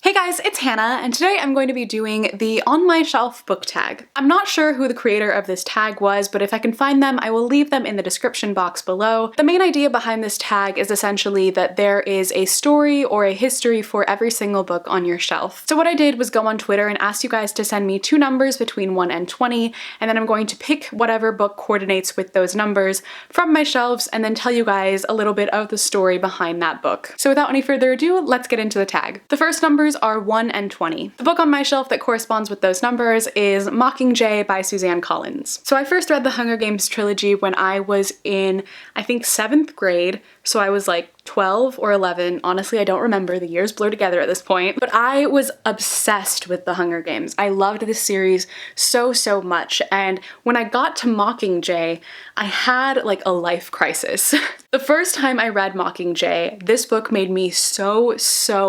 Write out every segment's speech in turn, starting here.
Hey guys, it's Hannah, and today I'm going to be doing the On My Shelf book tag. I'm not sure who the creator of this tag was, but if I can find them, I will leave them in the description box below. The main idea behind this tag is essentially that there is a story or a history for every single book on your shelf. So what I did was go on Twitter and ask you guys to send me two numbers between 1 and 20, and then I'm going to pick whatever book coordinates with those numbers from my shelves and then tell you guys a little bit of the story behind that book. So without any further ado, let's get into the tag. The first numbers are 1 and 20. The book on my shelf that corresponds with those numbers is Mockingjay by Suzanne Collins. So I first read the Hunger Games trilogy when I was in, I think, 7th grade, so I was like 12 or 11. Honestly, I don't remember. The years blur together at this point. But I was obsessed with the Hunger Games. I loved this series so much. And when I got to Mockingjay, I had like a life crisis. The first time I read Mockingjay, this book made me so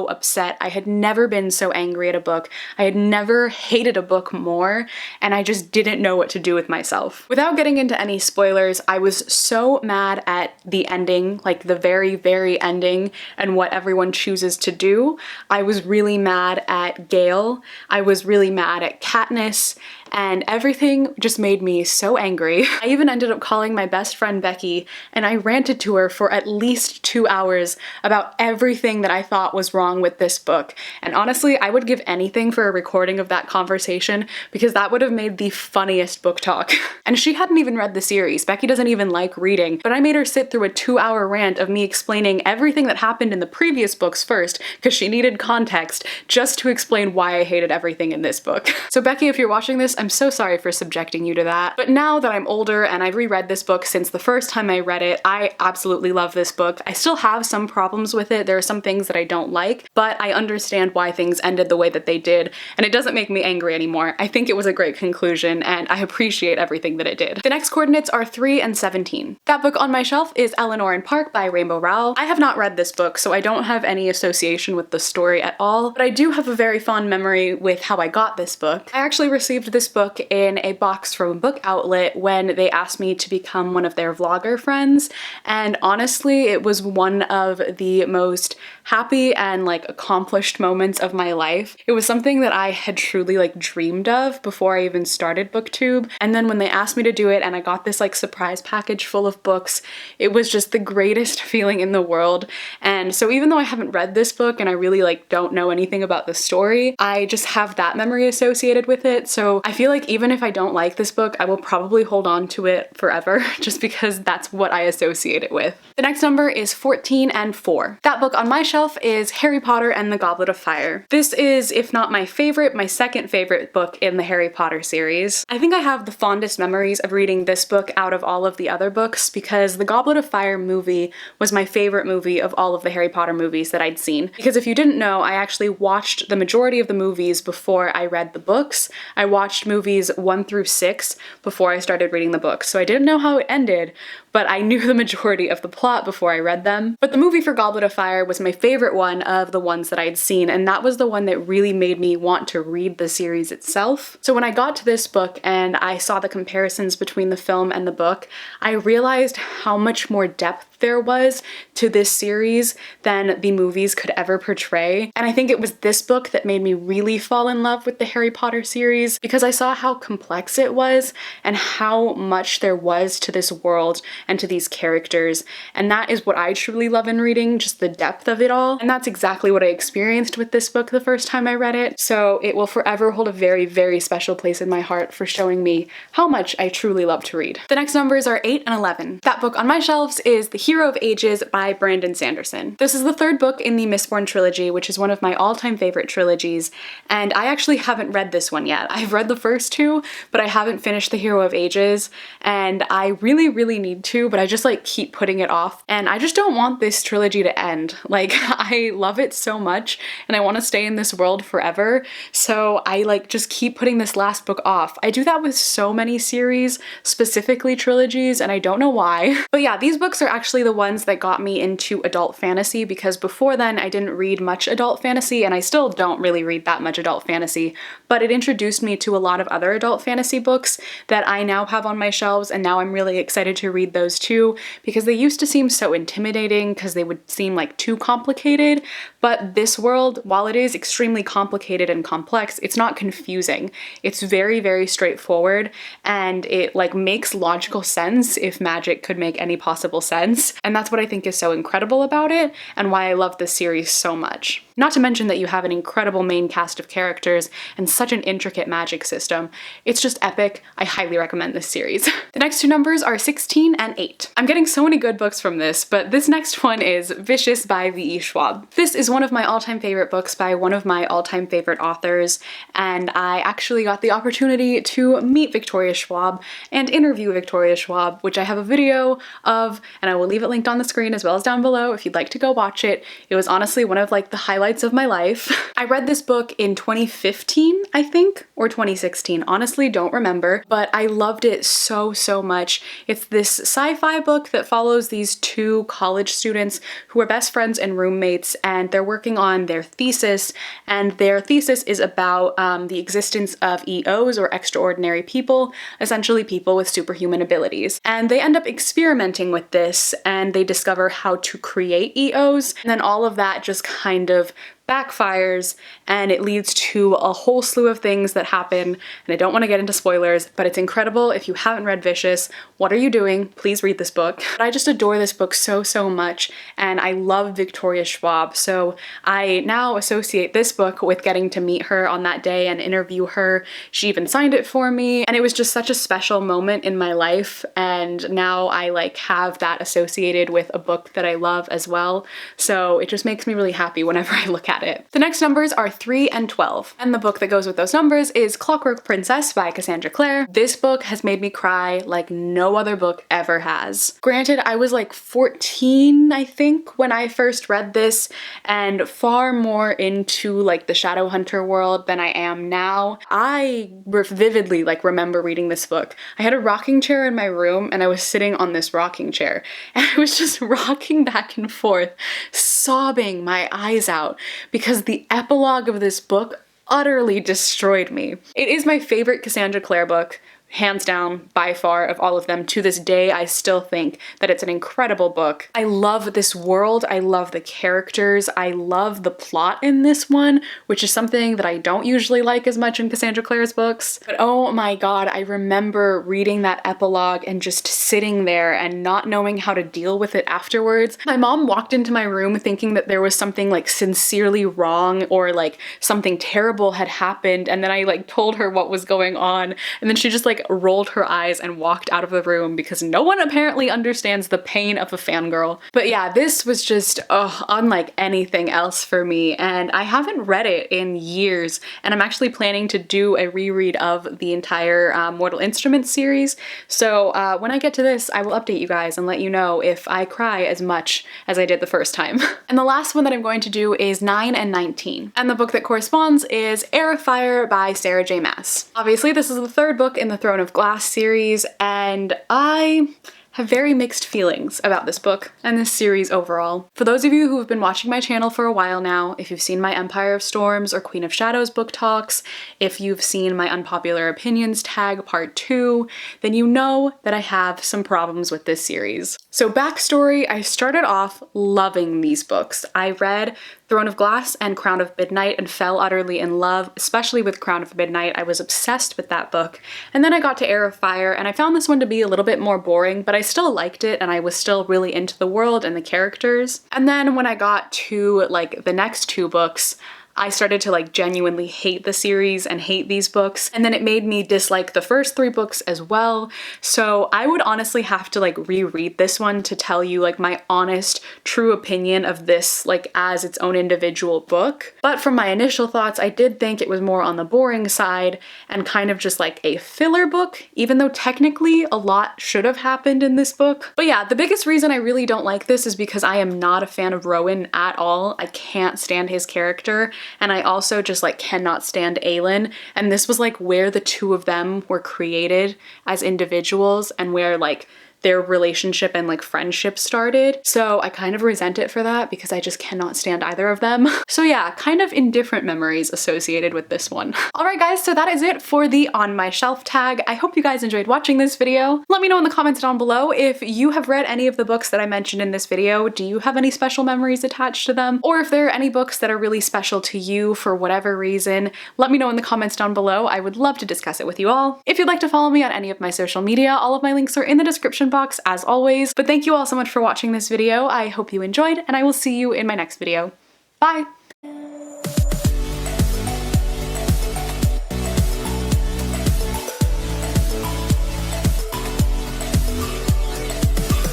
upset. I had never been so angry at a book. I had never hated a book more, and I just didn't know what to do with myself. Without getting into any spoilers, I was so mad at the ending, like the very ending and what everyone chooses to do. I was really mad at Gale. I was really mad at Katniss, and everything just made me so angry. I even ended up calling my best friend Becky, and I ranted to her for at least 2 hours about everything that I thought was wrong with this book. And honestly, I would give anything for a recording of that conversation because that would have made the funniest book talk. And she hadn't even read the series. Becky doesn't even like reading, but I made her sit through a 2-hour rant of me explaining everything that happened in the previous books first because she needed context just to explain why I hated everything in this book. So Becky, if you're watching this, I'm so sorry for subjecting you to that. But now that I'm older and I've reread this book since the first time I read it, I absolutely love this book. I still have some problems with it. There are some things that I don't like, but I understand why things ended the way that they did, and it doesn't make me angry anymore. I think it was a great conclusion, and I appreciate everything that it did. The next coordinates are 3 and 17. That book on my shelf is Eleanor Park by Rainbow Rowell. I have not read this book, so I don't have any association with the story at all, but I do have a very fond memory with how I got this book. I actually received this book in a box from a book outlet when they asked me to become one of their vlogger friends, and honestly, it was one of the most happy and like accomplished moments of my life. It was something that I had truly like dreamed of before I even started BookTube, and then when they asked me to do it and I got this like surprise package full of books, it was just the greatest feeling in the world. And so even though I haven't read this book and I really like don't know anything about the story, I just have that memory associated with it. So I feel like even if I don't like this book, I will probably hold on to it forever just because that's what I associate it with. The next number is 14 and 4. That book on my shelf is Harry Potter and the Goblet of Fire. This is, if not my favorite, my second favorite book in the Harry Potter series. I think I have the fondest memories of reading this book out of all of the other books because the Goblet of Fire movie was my favorite movie of all of the Harry Potter movies that I'd seen. Because if you didn't know, I actually watched the majority of the movies before I read the books. I watched movies 1 through 6 before I started reading the books, so I didn't know how it ended, but I knew the majority of the plot before I read them. But the movie for Goblet of Fire was my favorite one of the ones that I'd seen, and that was the one that really made me want to read the series itself. So when I got to this book and I saw the comparisons between the film and the book, I realized how much more depth there was to this series than the movies could ever portray. And I think it was this book that made me really fall in love with the Harry Potter series because I saw how complex it was and how much there was to this world and to these characters. And that is what I truly love in reading, just the depth of it all. And that's exactly what I experienced with this book the first time I read it. So it will forever hold a very special place in my heart for showing me how much I truly love to read. The next numbers are 8 and 11. That book on my shelves is The Hero of Ages by Brandon Sanderson. This is the third book in the Mistborn trilogy, which is one of my all-time favorite trilogies, and I actually haven't read this one yet. I've read the first two, but I haven't finished The Hero of Ages, and I really need to, but I just like keep putting it off, and I just don't want this trilogy to end. Like, I love it so much, and I want to stay in this world forever, so I like just keep putting this last book off. I do that with so many series, specifically trilogies, and I don't know why. But yeah, these books are actually actually the ones that got me into adult fantasy, because before then I didn't read much adult fantasy, and I still don't really read that much adult fantasy, but it introduced me to a lot of other adult fantasy books that I now have on my shelves, and now I'm really excited to read those too, because they used to seem so intimidating because they would seem like too complicated, but this world, while it is extremely complicated and complex, it's not confusing. It's very, very straightforward, and it like makes logical sense if magic could make any possible sense, and that's what I think is so incredible about it and why I love this series so much. Not to mention that you have an incredible main cast of characters and such an intricate magic system. It's just epic. I highly recommend this series. The next two numbers are 16 and 8. I'm getting so many good books from this, but this next one is Vicious by V.E. Schwab. This is one of my all-time favorite books by one of my all-time favorite authors, and I actually got the opportunity to meet Victoria Schwab and interview Victoria Schwab, which I have a video of, and I will leave it linked on the screen as well as down below if you'd like to go watch it. It was honestly one of like the highlights of my life. I read this book in 2015, I think, or 2016, honestly don't remember, but I loved it so, so much. It's this sci-fi book that follows these two college students who are best friends and roommates, and they're working on their thesis, and their thesis is about the existence of EOs, or extraordinary people, essentially people with superhuman abilities. And they end up experimenting with this, and they discover how to create EOs, and then all of that just kind of backfires, and it leads to a whole slew of things that happen, and I don't want to get into spoilers, but it's incredible. If you haven't read Vicious, what are you doing? Please read this book. But I just adore this book so, so much, and I love Victoria Schwab, so I now associate this book with getting to meet her on that day and interview her. She even signed it for me, and it was just such a special moment in my life, and now I like have that associated with a book that I love as well, so it just makes me really happy whenever I look at it. The next numbers are 3 and 12, and the book that goes with those numbers is Clockwork Princess by Cassandra Clare. This book has made me cry like no other book ever has. Granted, I was like 14, I think, when I first read this, and far more into like the Shadowhunter world than I am now. I vividly like remember reading this book. I had a rocking chair in my room, and I was sitting on this rocking chair, and I was just rocking back and forth, sobbing my eyes out, because the epilogue of this book utterly destroyed me. It is my favorite Cassandra Clare book, hands down, by far, of all of them. To this day, I still think that it's an incredible book. I love this world, I love the characters, I love the plot in this one, which is something that I don't usually like as much in Cassandra Clare's books. But oh my god, I remember reading that epilogue and just sitting there and not knowing how to deal with it afterwards. My mom walked into my room thinking that there was something like sincerely wrong, or like something terrible had happened, and then I like told her what was going on, and then she just like rolled her eyes and walked out of the room, because no one apparently understands the pain of a fangirl. But yeah, this was just unlike anything else for me, and I haven't read it in years, and I'm actually planning to do a reread of the entire Mortal Instruments series, so when I get to this, I will update you guys and let you know if I cry as much as I did the first time. And the last one that I'm going to do is 9 and 19, and the book that corresponds is Heir of Fire by Sarah J. Maas. Obviously, this is the third book in the Throne of Glass series, and I have very mixed feelings about this book and this series overall. For those of you who have been watching my channel for a while now, if you've seen my Empire of Storms or Queen of Shadows book talks, if you've seen my Unpopular Opinions tag part 2, then you know that I have some problems with this series. So backstory, I started off loving these books. I read Throne of Glass and Crown of Midnight and fell utterly in love, especially with Crown of Midnight. I was obsessed with that book. And then I got to Heir of Fire, and I found this one to be a little bit more boring, but I still liked it, and I was still really into the world and the characters. And then when I got to like the next two books, I started to like genuinely hate the series and hate these books, and then it made me dislike the first 3 books as well. So I would honestly have to like reread this one to tell you like my honest, true opinion of this like as its own individual book. But from my initial thoughts, I did think it was more on the boring side and kind of just like a filler book, even though technically a lot should have happened in this book. But yeah, the biggest reason I really don't like this is because I am not a fan of Rowan at all. I can't stand his character. And I also just like cannot stand Aelin, and this was like where the two of them were created as individuals and where like their relationship and like friendship started. So I kind of resent it for that because I just cannot stand either of them. So yeah, kind of indifferent memories associated with this one. Alright guys, so that is it for the On My Shelf tag. I hope you guys enjoyed watching this video. Let me know in the comments down below if you have read any of the books that I mentioned in this video. Do you have any special memories attached to them? Or if there are any books that are really special to you for whatever reason, let me know in the comments down below. I would love to discuss it with you all. If you'd like to follow me on any of my social media, all of my links are in the description box as always. But thank you all so much for watching this video. I hope you enjoyed, and I will see you in my next video. Bye!